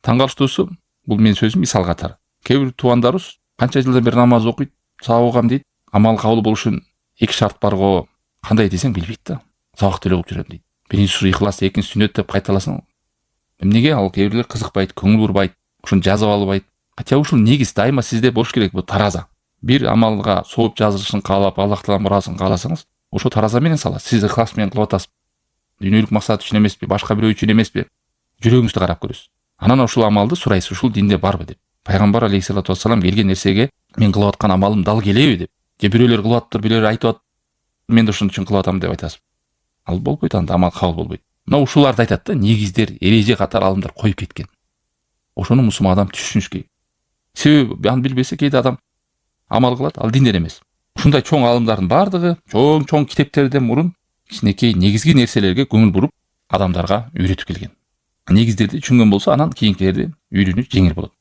Таң калыштуусу, бул менин сөзүм мисал катары. Кээ бир туугандарыбыз канча жылдан бери намаз окуйт, сабак окугам дейт. Амал кабыл болуш үчүн 2 шарт бар го. Кандай десең билбейт да. Сабак деле окуп жүрөм дейт. Биринчи ыйкылас, экинчи сүннөт деп кайталасаң, эмнеге ал кээ бирлер кызыкпайт, көңүл бурбайт, ушуну жазып албайт. Хотя ушул негиз дайыма сизде болуш керек, бул тараза. Бир амалга сооп жазылышын каалап, Аллах Тааланын мурадын кааласаңыз, ошо тараза менен салат. Сиз ыхлас менен кылып атасыз. Дүйнөлүк максат үчүн эмеспи, башка бирөө үчүн эмеспи? Жүрөгүңүздү карап көрөсүз. Анан ушул амалды сурайсыз, ушул динде барбы деп. Пайгамбар алейхиссалату вассалам келген нерсеге мен кылып аткан амалым дал келеби деп. Же бирөөлөр кылып атыптыр, бирөөлөр айтып атат, мен да ушун үчүн кылып атам деп айтасыз. Ал болбойт, анда амал кабыл болбойт. Мына ушуларды айтат да, негиздер, эреже катары алымдар коюп кеткен. Ошону мусулман адам түшүнүш керек. Себеби аны билбесе кээде адам амал кылат, ал динден эмес. Ушундай чоң алымдардын бардыгы чоң китептерден мурун кичинекей негизги нерселерге көңүл буруп адамдарга үйрөтүп келген. Негиздерди түшүнгөн болсо, анан кийинкилерди үйрөнүү жеңил болот.